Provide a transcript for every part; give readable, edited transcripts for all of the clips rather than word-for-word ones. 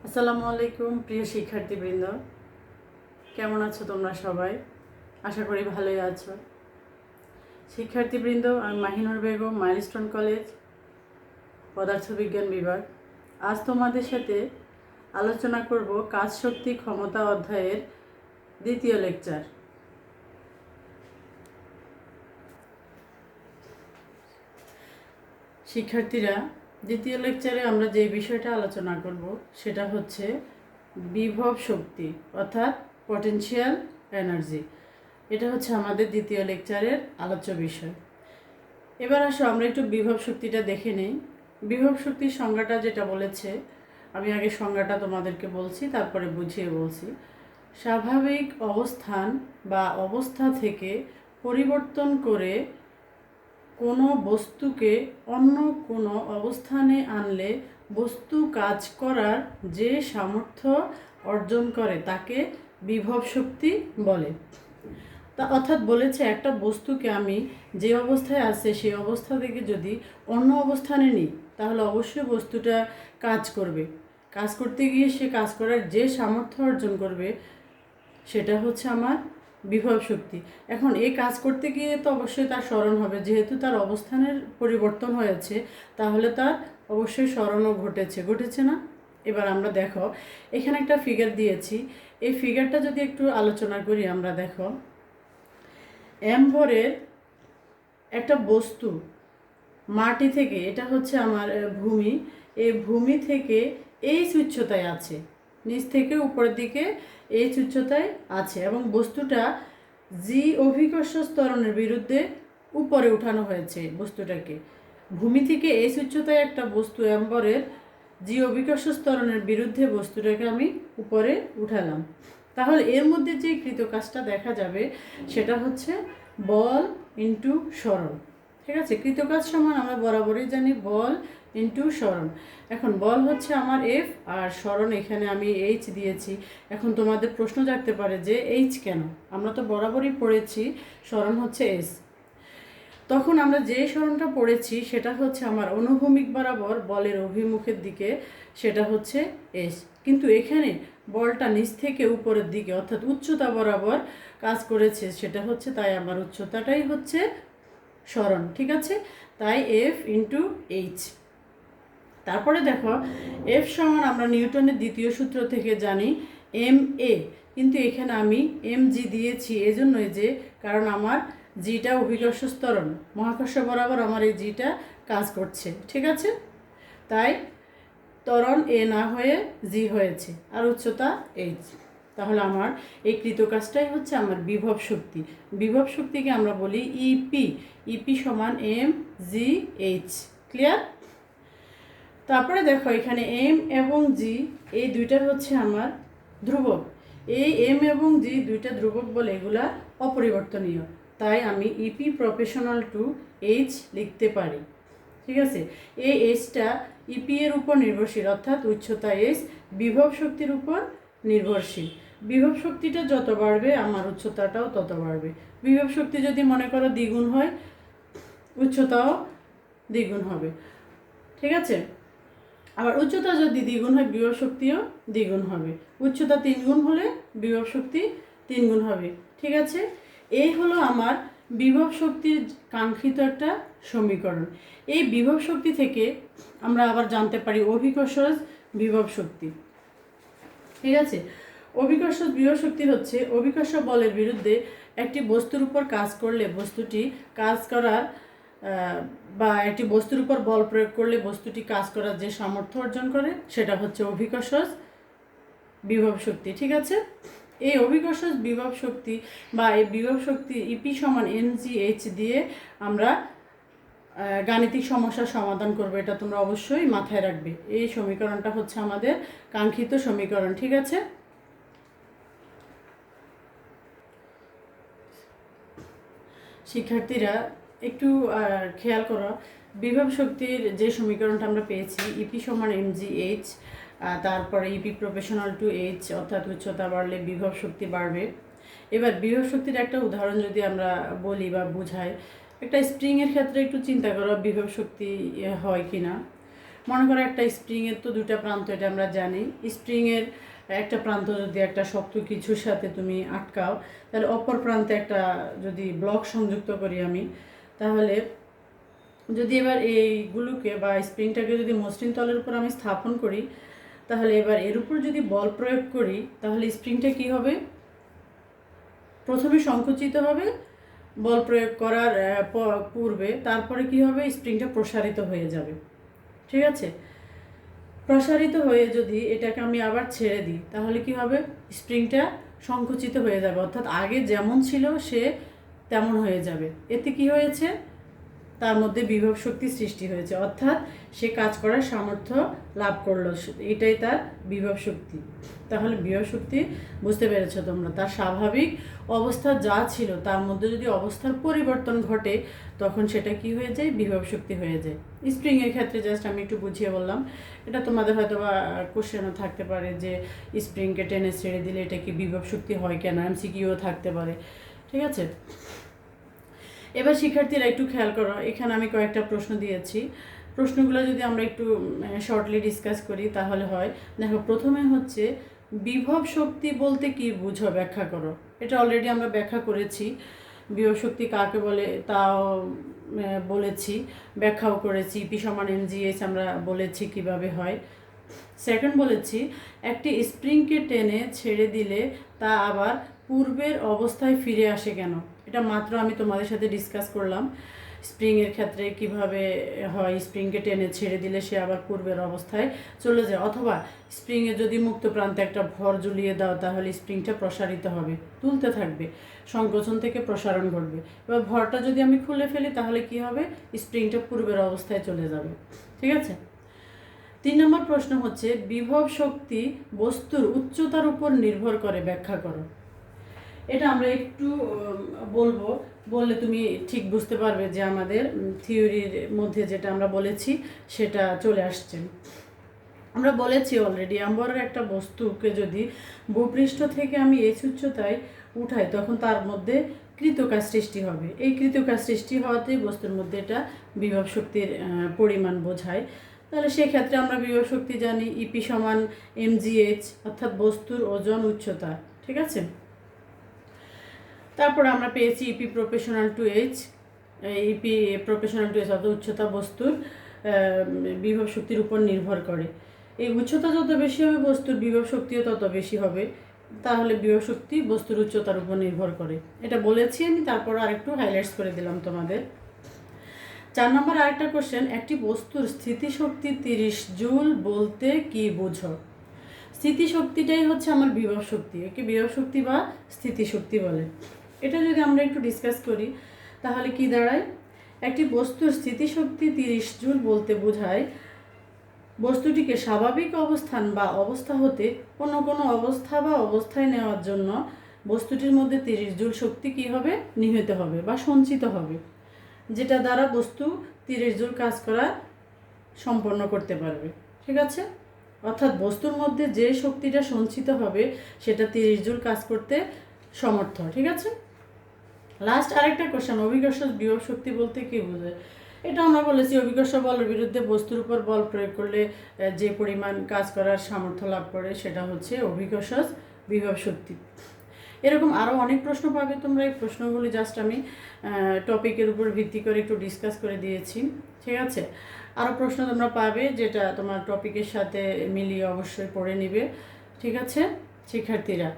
আসসালামু আলাইকুম প্রিয় শিক্ষার্থীবৃন্দ, কেমন আছো তোমরা সবাই? আশা করি ভালোই আছো। শিক্ষার্থীবৃন্দ, আমি মাহিনুর বেগম, মাইলস্টোন কলেজ, পদার্থবিজ্ঞান বিভাগ। আজ তোমাদের সাথে আলোচনা করব কাজ শক্তি ক্ষমতা অধ্যায়ের দ্বিতীয় লেকচার। শিক্ষার্থীরা, দ্বিতীয় লেকচারে আমরা যে বিষয়টা আলোচনা করব সেটা হচ্ছে বিভব শক্তি, অর্থাৎ পটেনশিয়াল এনার্জি। এটা হচ্ছে আমাদের দ্বিতীয় লেকচারের আলোচ্য বিষয়। এবার আসো আমরা একটু বিভব শক্তিটা দেখে নেই। বিভব শক্তির সংজ্ঞাটা যেটা বলেছে, আমি আগে সংজ্ঞাটা তোমাদেরকে বলছি, তারপরে বুঝিয়ে বলছি। স্বাভাবিক অবস্থান বা অবস্থা থেকে পরিবর্তন করে কোনো বস্তুকে অন্য কোনো অবস্থানে আনলে বস্তু কাজ করার যে সামর্থ্য অর্জন করে তাকে বিভব শক্তি বলে। তা অর্থাৎ বলেছে একটা বস্তুকে আমি যে অবস্থায় আছে সেই অবস্থা থেকে যদি অন্য অবস্থানে নিই তাহলে অবশ্যই বস্তুটা কাজ করবে। কাজ করতে গিয়ে সে কাজ করার যে সামর্থ্য অর্জন করবে সেটা হচ্ছে আমার বিভব শক্তি। এখন এই কাজ করতে গিয়ে তো অবশ্যই তার স্মরণ হবে, যেহেতু তার অবস্থানের পরিবর্তন হয়েছে তাহলে তার অবশ্যই স্মরণও ঘটেছে না? এবার আমরা দেখো, এখানে একটা ফিগার দিয়েছি। এই ফিগারটা যদি একটু আলোচনা করি, আমরা দেখো ভরের একটা বস্তু মাটি থেকে, এটা হচ্ছে আমার ভূমি, এই ভূমি থেকে এই উচ্চতায় আছে, নিচ থেকে উপরের দিকে এই উচ্চতায় আছে, এবং বস্তুটা জি অভিকর্ষ ত্বরণের বিরুদ্ধে উপরে উঠানো হয়েছে। বস্তুটাকে ভূমি থেকে এই উচ্চতায় একটা বস্তু ভরের জি অভিকর্ষ ত্বরণের বিরুদ্ধে বস্তুটাকে আমি উপরে উঠালাম। তাহলে এর মধ্যে যে কৃতকাজটা দেখা যাবে সেটা হচ্ছে বল ইন্টু সরণ। ঠিক আছে, কৃতকাজ সমান আমরা বরাবরই জানি বল ইন্টু সরণ। এখন বল হচ্ছে আমার এফ আর সরণ এখানে আমি এইচ দিয়েছি। এখন তোমাদের প্রশ্ন জাগতে পারে যে এইচ কেন? আমরা তো বরাবরই পড়েছি সরণ হচ্ছে এস। তখন আমরা যে সরণটা পড়েছি সেটা হচ্ছে আমার অনুভূমিক বরাবর বলের অভিমুখের দিকে, সেটা হচ্ছে এস। কিন্তু এখানে বলটা নিচ থেকে উপরের দিকে অর্থাৎ উচ্চতা বরাবর কাজ করেছে, সেটা হচ্ছে, তাই আমার উচ্চতাটাই হচ্ছে সরণ। ঠিক আছে, তাই এফ ইন্টু এইচ। তারপরে দেখো এফ সমান আমরা নিউটনের দ্বিতীয় সূত্র থেকে জানি এম এ, কিন্তু এখানে আমি এম জি দিয়েছি এজন্যই যে কারণ আমার জিটা অভিকর্ষ ত্বরণ, মহাকর্ষ বরাবর আমার এই জিটা কাজ করছে। ঠিক আছে, তাই ত্বরণ এ না হয়ে জি হয়েছে আর উচ্চতা এইচ। তাহলে আমার এই কৃতকাজটাই হচ্ছে আমার বিভব শক্তি। বিভব শক্তিকে আমরা বলি ইপি। ইপি সমান এম জি এইচ। ক্লিয়ার? তারপরে দেখো এখানে এম এবং জি এই দুইটা হচ্ছে আমার ধ্রুবক। এই এম এবং জি দুইটা ধ্রুবক বলে এগুলা অপরিবর্তনীয়, তাই আমি ইপি প্রফেশনাল টু এইচ লিখতে পারি। ঠিক আছে, এই এইচটা ইপি এর উপর নির্ভরশীল, অর্থাৎ উচ্চতা এইচ বিভব শক্তির উপর নির্ভরশীল। বিভব শক্তিটা যত বাড়বে আমার উচ্চতাটাও তত বাড়বে। বিভব শক্তি যদি মনে করো দ্বিগুণ হয়, উচ্চতাও দ্বিগুণ হবে। ঠিক আছে, আবার উচ্চতা যদি দ্বিগুণ হয় বিভব শক্তিও দ্বিগুণ হবে। উচ্চতা 3 গুণ হলে বিভব শক্তি 3 গুণ হবে। ঠিক আছে, এই হলো আমার বিভব শক্তির কাঙ্ক্ষিত একটা সমীকরণ। এই বিভব শক্তি থেকে আমরা আবার জানতে পারি অভিকর্ষজ বিভব শক্তি। ঠিক আছে, অভিকর্ষ বিভব শক্তি হচ্ছে অভিকর্ষ বলের বিরুদ্ধে একটি বস্তুর উপর কাজ করলে বস্তুটি কাজ করার বা একটি বস্তুর উপর বল প্রয়োগ করলে বস্তুটি কাজ করার যে সামর্থ্য অর্জন করে সেটা হচ্ছে অভিকর্ষজ বিভব শক্তি। ঠিক আছে, এই অভিকর্ষজ বিভব শক্তি বা এই বিভব শক্তি ইপি সমান এমজিএইচ দিয়ে আমরা গাণিতিক সমস্যার সমাধান করব, এটা তোমরা অবশ্যই মাথায় রাখবে। এই সমীকরণটা হচ্ছে আমাদের কাঙ্ক্ষিত সমীকরণ। ঠিক আছে, শিক্ষার্থীরা একটু খেয়াল করো, বিভব শক্তির যে সমীকরণটা আমরা পেয়েছি ইপি সমান এমজিএইচ, তারপরে ইপি প্রফেশনাল টু এইচ, অর্থাৎ উচ্চতা বাড়লে বিভব শক্তি বাড়বে। এবার বিভব শক্তির একটা উদাহরণ যদি আমরা বলি বা বুঝাই, একটা স্প্রিংয়ের ক্ষেত্রে একটু চিন্তা করো বিভব শক্তি হয় কি না। মনে করো একটা স্প্রিংয়ের তো দুটা প্রান্ত, এটা আমরা জানি। স্প্রিংয়ের একটা প্রান্ত যদি একটা শক্ত কিছুর সাথে তুমি আটকাও, তাহলে অপর প্রান্তে একটা যদি ব্লক সংযুক্ত করি আমি, তাহলে যদি এবার এইগুলোকে বা স্প্রিংটাকে যদি মসৃণ তলের উপর আমি স্থাপন করি, তাহলে এবার এর উপর যদি বল প্রয়োগ করি, তাহলে স্প্রিংটা কি হবে? প্রথমে সংকুচিত হবে বল প্রয়োগ করার পূর্বে, তারপরে কি হবে? স্প্রিংটা প্রসারিত হয়ে যাবে। ঠিক আছে? প্রসারিত হয়ে যদি এটাকে আমি আবার ছেড়ে দিই, তাহলে কি হবে? স্প্রিংটা সংকুচিত হয়ে যাবে, অর্থাৎ আগে যেমন ছিল সে তেমন হয়ে যাবে। এতে কি হয়েছে? তার মধ্যে বিভব শক্তি সৃষ্টি হয়েছে, অর্থাৎ সে কাজ করার সামর্থ্য লাভ করলো, এটাই তার বিভব শক্তি। তাহলে বিভব শক্তি বুঝতে পেরেছো তোমরা? তার স্বাভাবিক অবস্থা যা ছিল তার মধ্যে যদি অবস্থার পরিবর্তন ঘটে, তখন সেটা কি হয়ে যায়? বিভব শক্তি হয়ে যায়। স্প্রিংয়ের ক্ষেত্রে জাস্ট আমি একটু বুঝিয়ে বললাম। এটা তোমাদের হয়তো বা কোশ্চেনও থাকতে পারে যে স্প্রিংকে টেনে ছেড়ে দিলে এটা কি বিভব শক্তি হয় কেন, এমসিকিউও থাকতে পারে। ঠিক আছে? এবার শিক্ষার্থীরা একটু খেয়াল করো, এখানে আমি কয়েকটা প্রশ্ন দিয়েছি। প্রশ্নগুলো যদি আমরা একটু শর্টলি ডিসকাস করি তাহলে হয়। দেখো, প্রথমে হচ্ছে বিভব শক্তি বলতে কি বুঝো, ব্যাখ্যা করো। এটা অলরেডি আমরা ব্যাখ্যা করেছি, বিভব শক্তি কাকে বলে তাও বলেছি, ব্যাখ্যাও করেছি। পি সমান এমজিএইচ আমরা বলেছি কিভাবে হয়। সেকেন্ড বলেছি, একটি স্প্রিংকে টেনে ছেড়ে দিলে তা আবার পূর্বের অবস্থায় ফিরে আসে কেন। এটা মাত্র আমি তোমাদের সাথে ডিসকাস করলাম, স্প্রিংয়ের ক্ষেত্রে কিভাবে হয়, স্প্রিংকে টেনে ছেড়ে দিলে সে আবার পূর্বের অবস্থায় চলে যায়। অথবা স্প্রিংয়ে যদি মুক্ত প্রান্তে একটা ভর ঝুলিয়ে দাও, তাহলে স্প্রিংটা প্রসারিত হবে, তুলতে থাকবে, সংকোচন থেকে প্রসারণ ঘটবে। এবার ভরটা যদি আমি খুলে ফেলি, তাহলে কি হবে? স্প্রিংটা পূর্বের অবস্থায় চলে যাবে। ঠিক আছে? 3 নম্বর প্রশ্ন হচ্ছে, বিভব শক্তি বস্তুর উচ্চতার উপর নির্ভর করে, ব্যাখ্যা করো। এটা আমরা একটু বলবো, বললে তুমি ঠিক বুঝতে পারবে যে আমাদের থিওরির মধ্যে যেটা আমরা বলেছি সেটা চলে আসছে। আমরা বলেছি অলরেডি, আম্বরের একটা বস্তুকে যদি ভূপৃষ্ঠ থেকে আমি এই উচ্চতায় উঠাই, তখন তার মধ্যে কৃতকাজ সৃষ্টি হবে। এই কৃতকাজ সৃষ্টি হওয়াতেই বস্তুর মধ্যে এটা বিভব শক্তির পরিমাণ বোঝায়। তাহলে সেক্ষেত্রে আমরা বিভব শক্তি জানি, ইপি সমান এমজিএইচ, অর্থাৎ বস্তুর ওজন উচ্চতা। ঠিক আছে? তারপরে আমরা পেয়েছি EP proportional to H. EP proportional to H অর্থাৎ উচ্চতা বস্তুর বিভব শক্তির উপর নির্ভর করে। এই উচ্চতা যত বেশি হবে, বস্তুর বিভব শক্তিও তত বেশি হবে। তাহলে বিভব শক্তি বস্তুর উচ্চতার উপর নির্ভর করে, এটা বলেছি আমি। তারপর আরেকটু হাইলাইটস করে দিলাম তোমাদের। 4 নম্বর আরেকটা কোশ্চেন, একটি বস্তুর স্থিতিশক্তি 30 জুল বলতে কি বুঝো? স্থিতিশক্তিটাই হচ্ছে আমার বিভব শক্তি, একে বিভব শক্তি বা স্থিতিশক্তি বলে। এটা যদি আমরা একটু ডিসকাস করি, তাহলে কি দাঁড়ায়? একটি বস্তুর স্থিতিশক্তি 30 জুল বলতে বোঝায় বস্তুটিকে স্বাভাবিক অবস্থান বা অবস্থা হতে কোনো কোনো অবস্থা বা অবস্থায় নেওয়ার জন্য বস্তুটির মধ্যে 30 জুল শক্তি কী হবে? নিহিত হবে বা সঞ্চিত হবে, যেটা দ্বারা বস্তু 30 জুল কাজ করা সম্পন্ন করতে পারবে। ঠিক আছে? অর্থাৎ বস্তুর মধ্যে যে শক্তিটা সঞ্চিত হবে সেটা 30 জুল কাজ করতে সমর্থ। ঠিক আছে? লাস্ট আরেকটা কোশ্চেন, অভিকর্ষ বিভব শক্তি বলতে কি বোঝায়? এটা আমরা বলেছি, অভিকর্ষ বলের বিরুদ্ধে বস্তুর উপর বল প্রয়োগ করলে যে পরিমাণ কাজ করার সামর্থ্য লাভ করে সেটা হচ্ছে অভিকর্ষ বিভব শক্তি। এরকম আরও অনেক প্রশ্ন পাবে তোমরা। এই প্রশ্নগুলি জাস্ট আমি টপিকের উপর ভিত্তি করে একটু ডিসকাস করে দিয়েছি। ঠিক আছে? আরও প্রশ্ন তোমরা পাবে যেটা তোমার টপিকের সাথে মিলিয়ে অবশ্যই পড়ে নিবে। ঠিক আছে শিক্ষার্থীরা?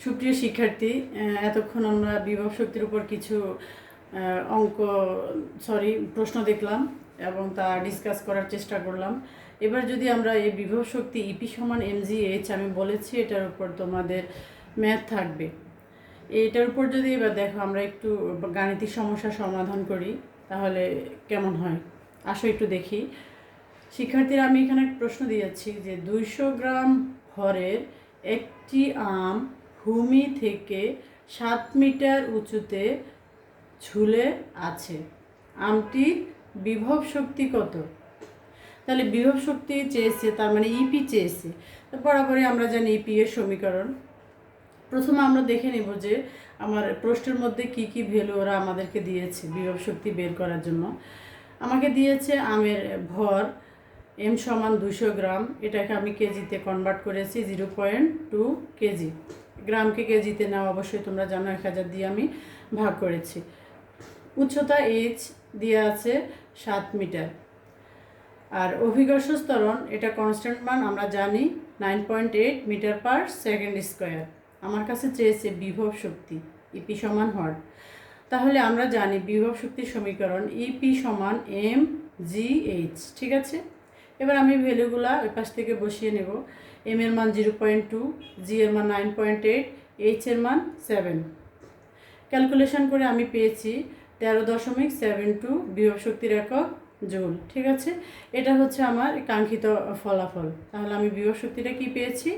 সুপ্রিয় শিক্ষার্থী, এতক্ষণ আমরা বিভব শক্তির উপর কিছু প্রশ্ন দেখলাম এবং তা ডিসকাস করার চেষ্টা করলাম। এবার যদি আমরা এই বিভব শক্তি ইপি সমান এমজিএইচ আমি বলেছি, এটার উপর তোমাদের ম্যাথ থাকবে। এটার উপর যদি এবার দেখো আমরা একটু গাণিতিক সমস্যা সমাধান করি, তাহলে কেমন হয় আসো একটু দেখি। শিক্ষার্থীরা, আমি এখানে প্রশ্ন দিয়েছি যে 200 গ্রাম ভরের একটি আম ভূমি থেকে 7 মিটার উঁচুতে ঝুলে আছে, আমটির বিভব শক্তি কত? তাহলে বিভব শক্তি চেয়েছে, তার মানে ইপি চেয়েছে। বরাবরই আমরা জানি ইপি এর সমীকরণ। প্রথমে আমরা দেখে নেব যে আমার প্রশ্নের মধ্যে কি কি ভ্যালু ওরা আমাদেরকে দিয়েছে বিভব শক্তি বের করার জন্য। আমাকে দিয়েছে আমের ভর এম সমান 200 গ্রাম, এটাকে আমি কেজিতে কনভার্ট করেছি 0.2 কেজি। গ্রামকে কেজিতে নেওয়া অবশ্যই তোমরা জানো, 1000 দিয়ে আমি ভাগ করেছি। উচ্চতা এইচ দিয়ে আছে 7 মিটার। আর অভিকর্ষ ত্বরণ এটা কনস্ট্যান্ট মান আমরা জানি 9.8 মিটার পার সেকেন্ড স্কোয়ার। আমার কাছে চেয়েছে বিভব শক্তি ইপি সমান হট। তাহলে আমরা জানি বিভব শক্তির সমীকরণ ইপি সমান এম জি এইচ। ঠিক আছে, এবার আমি ভ্যালুগুলা ওই পাশ থেকে বসিয়ে নেব। এম এর মান 0.2, জি এর মান 9.8, এইচ এর মান 7। ক্যালকুলেশন করে আমি পেয়েছি 13.72 বিভব শক্তির একক জুল। ঠিক আছে, এটা হচ্ছে আমার কাঙ্ক্ষিত ফলাফল। তাহলে আমি বিভব শক্তিটা কি পেয়েছি,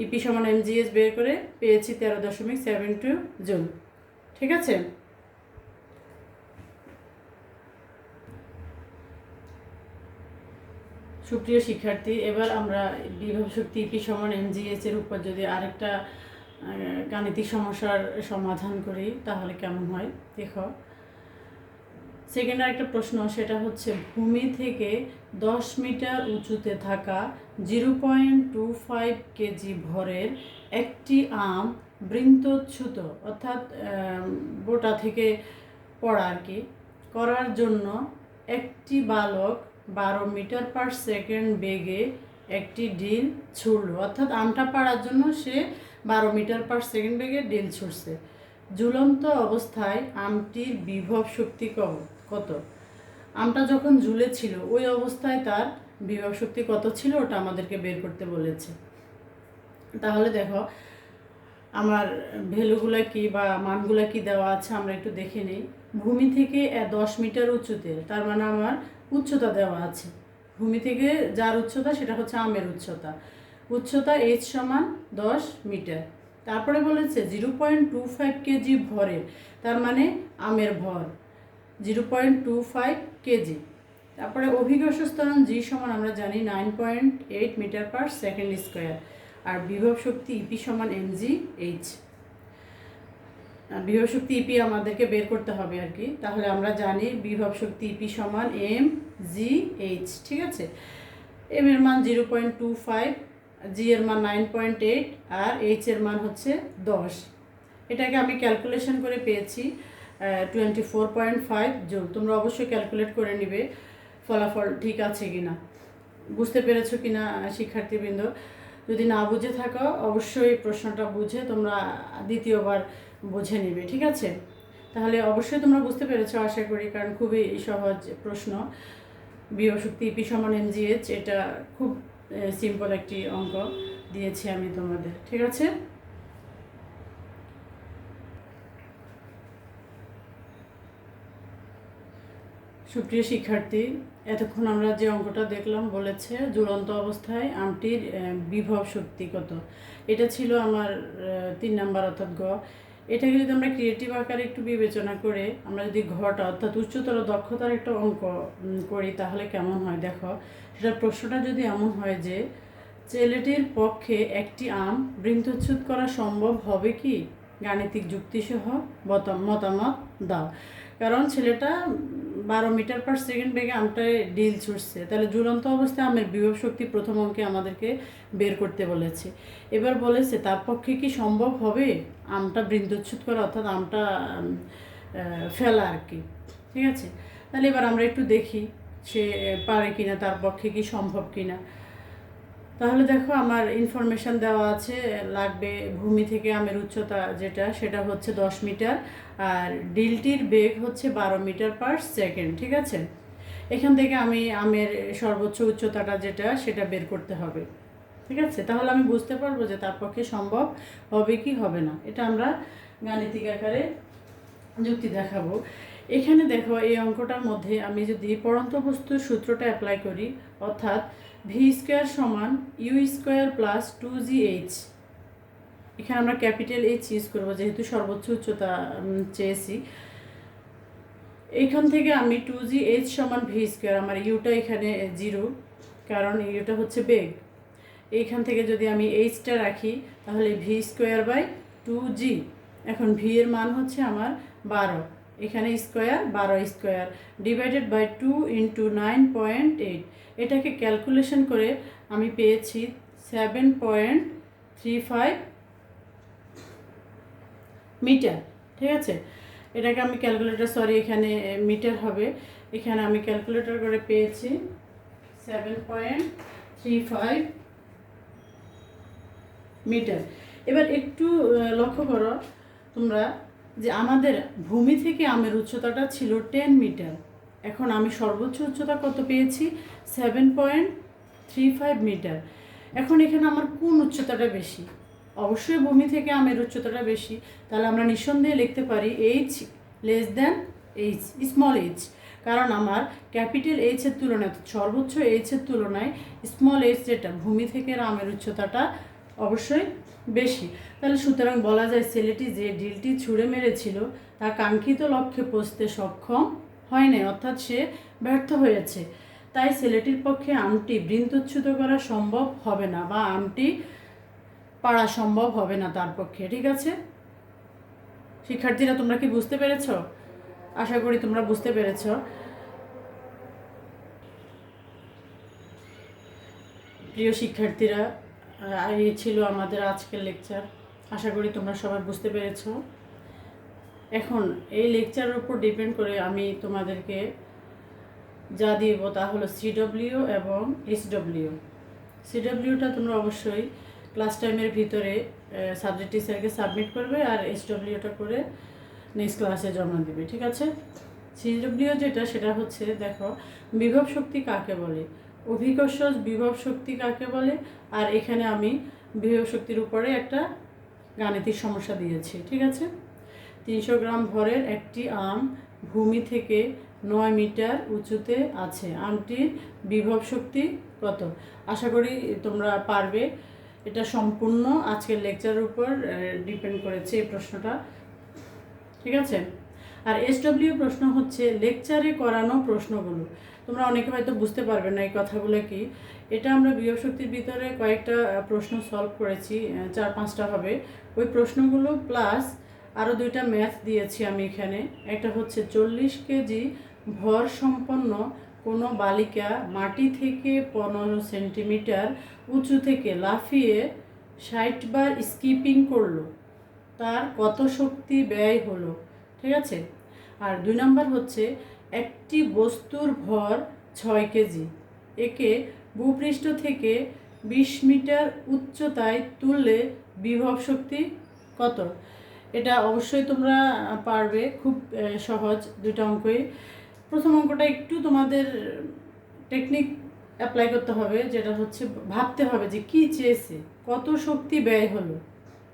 ইপি সমান এমজিএস বের করে পেয়েছি 13.72 জুল। ঠিক আছে, সুপ্রিয় শিক্ষার্থী, এবার আমরা বিভব শক্তি ইপি সমান এমজিএস এর উপর যদি আরেকটা গাণিতিক সমস্যার সমাধান করি তাহলে কেমন হয় দেখো। সেকেন্ড আরেকটা প্রশ্ন, সেটা হচ্ছে ভূমি থেকে 10 মিটার উঁচুতে থাকা 0.25 কেজি ভরের একটি আম বৃন্তচ্যুত অর্থাৎ বোটা থেকে পড়া আর কি করার জন্য একটি বালক 12 মিটার পার সেকেন্ড বেগে একটি ডিল ছুড়ল। অর্থাৎ আমটা পাড়ার জন্য সে 12 মিটার পার সেকেন্ড বেগে ডিল ছুটছে। ঝুলন্ত অবস্থায় আমটির বিভব শক্তি কত? আমটা যখন ঝুলেছিল ওই অবস্থায় তার বিভব শক্তি কত ছিল ওটা আমাদেরকে বের করতে বলেছে। তাহলে দেখো আমার ভ্যালুগুলা কি বা মানগুলা কি দেওয়া আছে আমরা একটু দেখে নিই। ভূমি থেকে 10 মিটার উঁচুতে, তার মানে আমার উচ্চতা দেওয়া আছে। ভূমি থেকে যার উচ্চতা সেটা হচ্ছে আমের উচ্চতা। উচ্চতা এইচ সমান 10 মিটার। তারপরে বলেছে 0.25 কেজি ভরের, তার মানে আমের ভর 0.25 কেজি। তারপরে অভিকর্ষ ত্বরণ জি সমান আমরা জানি 9.8 মিটার পার সেকেন্ড স্কোয়ার। আর বিভব শক্তি ইপি সমান এমজি এইচ। বিভব শক্তি ইপি আমাদেরকে বের করতে হবে আর কি। তাহলে আমরা জানি বিভব শক্তি ইপি সমান এম জি এইচ। ঠিক আছে, এম এর মান 0.25, জি এর মান 9.8 আর এইচ এর মান হচ্ছে 10। এটাকে আমি ক্যালকুলেশন করে পেয়েছি 24.5 জুল। তোমরা অবশ্যই ক্যালকুলেট করে নিবে ফলাফল ঠিক আছে কিনা, বুঝতে পেরেছো কিনা শিক্ষার্থীবৃন্দ। যদি না বুঝে থাকো অবশ্যই প্রশ্নটা বুঝে তোমরা দ্বিতীয়বার বুঝে নিবে। ঠিক আছে, তাহলে অবশ্যই তোমরা বুঝতে পেরেছো আশা করি, কারণ খুবই সহজ প্রশ্ন। বিভব শক্তি ইপি সমান এমজিএইচ, এটা খুব সিম্পল একটি অঙ্ক দিয়েছি আমি তোমাদের। ঠিক আছে, সুপ্রিয় শিক্ষার্থী, এতক্ষণ আমরা যে অঙ্কটা দেখলাম বলেছে ঝুলন্ত অবস্থায় আমটির বিভব শক্তি কত। এটা ছিল আমার 3 নাম্বার অর্থাৎ গ। এটাকে যদি আমরা ক্রিয়েটিভ আকারে একটু বিবেচনা করে আমরা যদি ঘটা অর্থাৎ উচ্চতর দক্ষতার একটা অঙ্ক করি তাহলে কেমন হয় দেখো। সেটার প্রশ্নটা যদি এমন হয় যে ছেলেটির পক্ষে একটি আম বৃন্তচ্যুত করা সম্ভব হবে কি, গাণিতিক যুক্তিসহ মতামত দাও। কারণ ছেলেটা 12 মিটার পার সেকেন্ড বেগে আমটায় ডিল ছুটছে, তাহলে ঝুলন্ত অবস্থায় আমের বিভব শক্তি প্রথম অঙ্কে আমাদেরকে বের করতে বলেছে। এবার বলেছে তার পক্ষে কি সম্ভব হবে আমটা বৃন্তচ্যুত করা অর্থাৎ আমটা ফেলা আর কি। ঠিক আছে, তাহলে এবার আমরা একটু দেখি সে পারে কিনা, তার পক্ষে কি সম্ভব কিনা। তাহলে দেখো আমার ইনফরমেশান দেওয়া আছে, লাগবে ভূমি থেকে আমের উচ্চতা যেটা সেটা হচ্ছে 10 মিটার আর ডিলটির বেগ হচ্ছে 12 মিটার পার সেকেন্ড। ঠিক আছে, এখান থেকে আমি আমের সর্বোচ্চ উচ্চতাটা যেটা সেটা বের করতে হবে। ঠিক আছে, তাহলে আমি বুঝতে পারবো যে তার পক্ষে সম্ভব হবে কি হবে না। এটা আমরা গাণিতিক আকারে যুক্তি দেখাবো। এখানে দেখো এই অঙ্কটার মধ্যে আমি যদি পড়ন্ত বস্তুর সূত্রটা অ্যাপ্লাই করি অর্থাৎ ভি স্কোয়ার সমান ইউ স্কোয়ার প্লাস 2GH, এখানে আমরা ক্যাপিটাল এইচ ইউজ করবো যেহেতু সর্বোচ্চ উচ্চতা চেয়েছি। এইখান থেকে আমি 2GH সমান ভি স্কোয়ার, আমার ইউটা এখানে 0 কারণ ইউটা হচ্ছে বেগ। এইখান থেকে যদি আমি এইচটা রাখি তাহলে ভি স্কোয়ার বাই 2G এখন ভি এর মান হচ্ছে আমার 12, এখানে square 12 square divided by 2 into 9.8, এটাকে ক্যালকুলেশন করে আমি পেয়েছি 7.35 মিটার। ঠিক আছে, এটাকে আমি ক্যালকুলেটর, সরি এখানে মিটার হবে, এখানে আমি ক্যালকুলেটর করে পেয়েছি 7.35 মিটার। এবার একটু লক্ষ্য করো তোমরা যে আমাদের ভূমি থেকে আমের উচ্চতাটা ছিল 10 মিটার, এখন আমি সর্বোচ্চ উচ্চতা কত পেয়েছি? 7.35 মিটার। এখন এখানে আমার কোন উচ্চতাটা বেশি? অবশ্যই ভূমি থেকে আমের উচ্চতাটা বেশি, তাহলে আমরা নিঃসন্দেহে লিখতে পারি H less than H, small H, কারণ আমার ক্যাপিটাল এইচের তুলনায়, সর্বোচ্চ এইচের তুলনায় স্মল এইচ যেটা ভূমি থেকে আমের উচ্চতাটা অবশ্যই বেশি। তাহলে সুতরাং বলা যায় ছেলেটি যে ঢিলটি ছুঁড়ে মেরেছিল তা কাঙ্ক্ষিত লক্ষ্যে পৌঁছতে সক্ষম হয় নাই, অর্থাৎ সে ব্যর্থ হয়েছে। তাই ছেলেটির পক্ষে আমটি বৃন্তচ্যুত করা সম্ভব হবে না, বা আমটি পারা সম্ভব হবে না তার পক্ষে। ঠিক আছে শিক্ষার্থীরা, তোমরা কি বুঝতে পেরেছ? আশা করি তোমরা বুঝতে পেরেছ। প্রিয় শিক্ষার্থীরা, এই ছিল আমাদের আজকের লেকচার। আশা করি তোমরা সবাই বুঝতে পেরেছ। এখন এই লেকচারের উপর ডিপেন্ড করে আমি তোমাদেরকে যা দিব তা হলো সিডব্লিউ এবং এসডব্লিউ। সিডব্লিউটা তোমরা অবশ্যই ক্লাস টাইমের ভিতরে সাবজেক্ট টিচারকে সাবমিট করবে, আর এসডব্লিউটা করে নেক্সট ক্লাসে জমা দেবে। ঠিক আছে, সিডব্লিউ যেটা, সেটা হচ্ছে দেখো বিভব শক্তি কাকে বলে, অভিকর্ষ বিভব শক্তি কাকে বলে, আর এখানে আমি বিভব শক্তির উপরে একটা গাণিতিক সমস্যা দিয়েছি। ঠিক আছে, 300 গ্রাম ভরের একটি আম ভূমি থেকে 9 মিটার উঁচুতে আছে, আমটির বিভব শক্তি কত? আশা করি তোমরা পারবে। এটা সম্পূর্ণ আজকের লেকচারের উপর ডিপেন্ড করেছে এই প্রশ্নটা। ঠিক আছে, আর এসডব্লিউ প্রশ্ন হচ্ছে লেকচারে করানো প্রশ্নগুলো। তোমরা অনেকে হয়তো বুঝতে পারবে না এই কথাগুলো কি। এটা আমরা বিভব শক্তির ভিতরে কয়েকটা প্রশ্ন সলভ করেছি, 4-5টা হবে। ওই প্রশ্নগুলো প্লাস আরও 2টা ম্যাথ দিয়েছি আমি এখানে। একটা হচ্ছে 40 কেজি ভর সম্পন্ন কোনো বালিকা মাটি থেকে 15 সেন্টিমিটার উঁচু থেকে লাফিয়ে 60 বার স্কিপিং করলো, তার কত শক্তি ব্যয় হলো। ঠিক আছে, আর 2 নম্বর হচ্ছে একটি বস্তুর ভর 6 কেজি, একে ভূপৃষ্ঠ থেকে 20 মিটার উচ্চতায় তুললে বিভব শক্তি কত? এটা অবশ্যই তোমরা পারবে, খুব সহজ 2টা অঙ্কই। প্রথম অঙ্কটা একটু তোমাদের টেকনিক অ্যাপ্লাই করতে হবে, যেটা হচ্ছে ভাবতে হবে যে কি চেয়েছে, কত শক্তি ব্যয় হলো।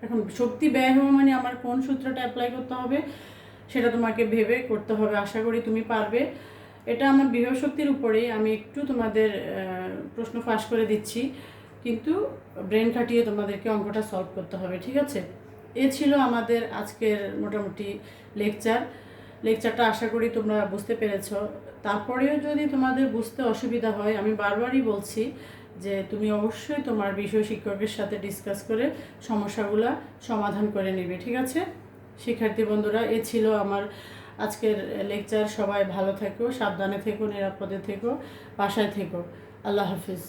এখন শক্তি ব্যয় হওয়া মানে আমার কোন সূত্রটা অ্যাপ্লাই করতে হবে সেটা তোমাকে ভেবে করতে হবে। আশা করি তুমি পারবে। এটা আমার বিভব শক্তির উপরেই আমি একটু তোমাদের প্রশ্ন ফাঁস করে দিচ্ছি, কিন্তু ব্রেন খাটিয়ে তোমাদেরকে অঙ্কটা সলভ করতে হবে। ঠিক আছে, এ ছিল আমাদের আজকের মোটামুটি লেকচারটা। আশা করি তোমরা বুঝতে পেরেছ। তারপরেও যদি তোমাদের বুঝতে অসুবিধা হয়, আমি বারবারই বলছি যে তুমি অবশ্যই তোমার বিষয় শিক্ষকের সাথে ডিসকাস করে সমস্যাগুলো সমাধান করে নেবে। ঠিক আছে শিক্ষার্থী বন্ধুরা, এ ছিল আমার আজকের লেকচার। সবাই ভালো থেকো, সাবধানে থেকো, নিরাপদে থেকো, বাসায় থেকো। আল্লাহ হাফিজ।